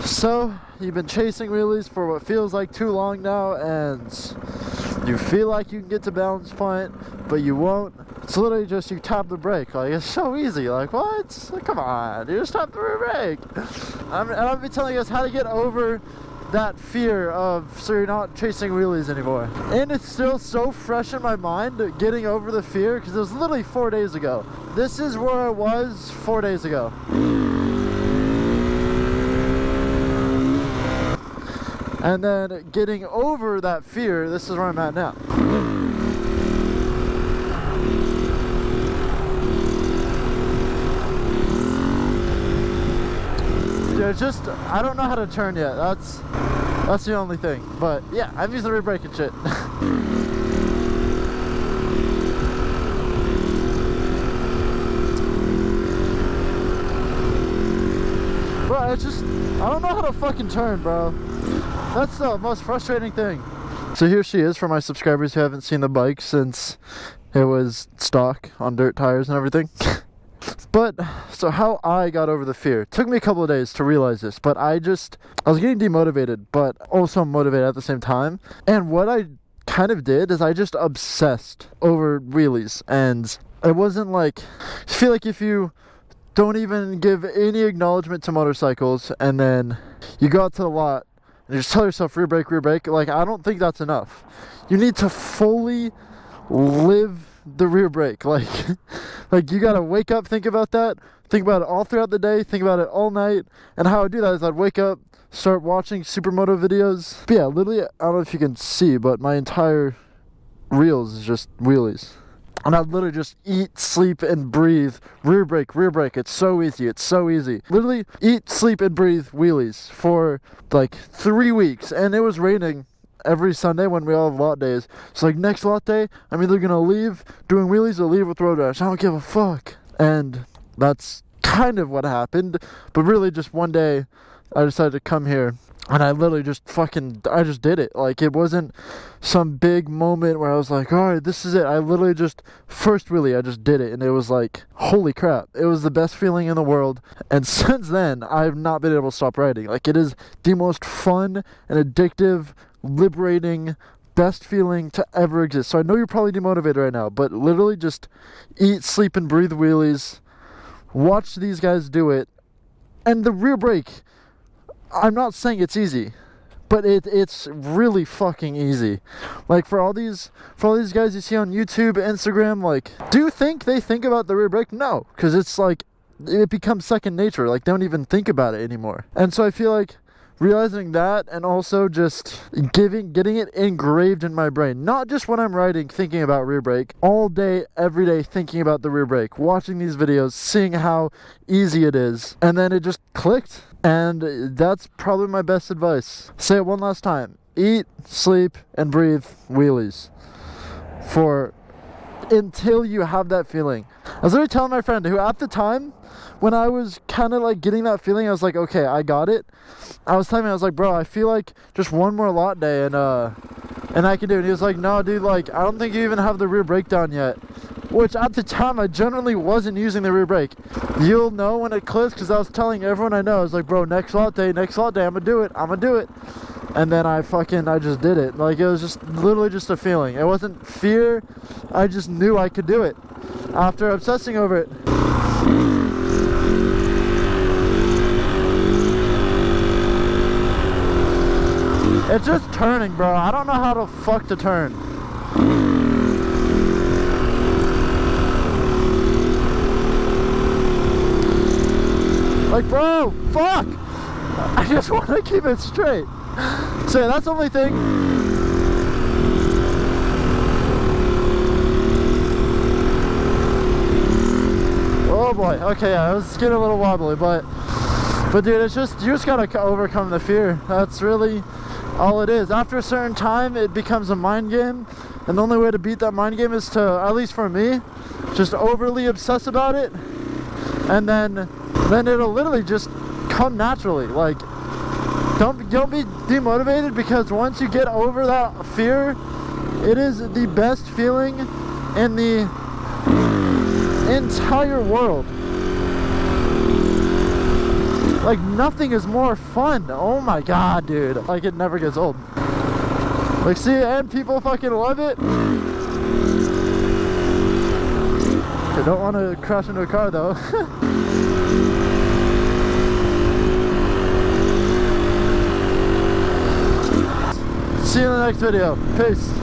So, you've been chasing wheelies for what feels like too long now, and you feel like you can get to balance point, but you won't. It's literally just you tap the brake. Like, it's so easy. Like, what? Come on, you just tap the rear brake. And I'll be telling you guys how to get over that fear of, so you're not chasing wheelies anymore. And it's still so fresh in my mind, getting over the fear, because it was literally 4 days ago. This is where I was 4 days ago. And then getting over that fear, this is where I'm at now. Yeah, just, I don't know how to turn yet. That's the only thing. But yeah, I'm using the rear brake and shit. Bro, it's just, I don't know how to fucking turn, bro. That's the most frustrating thing. So here she is for my subscribers who haven't seen the bike since it was stock on dirt tires and everything. But, so how I got over the fear. It took me a couple of days to realize this, but I was getting demotivated, but also motivated at the same time. And what I kind of did is I just obsessed over wheelies. And it wasn't like, I feel like if you don't even give any acknowledgement to motorcycles and then you go out to the lot and you just tell yourself rear brake, like, I don't think that's enough. You need to fully live the rear brake. Like you gotta wake up, think about that, think about it all throughout the day, think about it all night. And how I do that is I'd wake up, start watching Supermoto videos. But yeah, literally, I don't know if you can see, but my entire reels is just wheelies. And I literally just eat, sleep, and breathe rear brake. It's so easy. It's so easy. Literally eat, sleep, and breathe wheelies for like 3 weeks. And it was raining every Sunday when we all have lot days. So like next lot day, I'm either gonna leave doing wheelies or leave with road rash. I don't give a fuck. And that's kind of what happened. But really just one day I decided to come here and I literally just I just did it. Like, it wasn't some big moment where I was like, all right, this is it. I literally just, first wheelie, I just did it. And it was like, holy crap. It was the best feeling in the world. And since then, I've not been able to stop riding. Like, it is the most fun and addictive, liberating, best feeling to ever exist. So I know you're probably demotivated right now, but literally just eat, sleep, and breathe wheelies. Watch these guys do it. And the rear brake, I'm not saying it's easy, but it's really fucking easy. Like, for all these guys you see on YouTube, Instagram, like, do you think they think about the rear brake? No, because it's like, it becomes second nature. Like, they don't even think about it anymore. And so I feel like realizing that, and also just getting it engraved in my brain, not just when I'm riding thinking about rear brake, all day every day thinking about the rear brake, watching these videos, seeing how easy it is, and then it just clicked. And that's probably my best advice. Say it one last time: eat, sleep, and breathe wheelies until you have that feeling. I was literally telling my friend, who at the time, when I was kind of like getting that feeling, I was like, okay, I got it. I was telling him, I was like, bro, I feel like just one more lot day and I can do it. And he was like, no, dude, like, I don't think you even have the rear brake down yet. Which at the time, I generally wasn't using the rear brake. You'll know when it clicks, because I was telling everyone I know, I was like, bro, next lot day, I'm gonna do it. And then I just did it. Like, it was just literally just a feeling. It wasn't fear. I just knew I could do it after obsessing over it. It's just turning, bro. I don't know how the fuck to turn. Like, bro, fuck! I just want to keep it straight. So yeah, that's the only thing. Oh boy, okay, yeah, I was getting a little wobbly, but dude, it's just, you just gotta overcome the fear. That's really all it is. After a certain time, it becomes a mind game, and the only way to beat that mind game is to, at least for me, just overly obsess about it, and then it'll literally just come naturally. Like, don't be demotivated, because once you get over that fear, it is the best feeling in the entire world. Like, nothing is more fun. Oh my god, dude. Like, it never gets old. Like, see, and people fucking love it. I don't want to crash into a car, though. See you in the next video. Peace.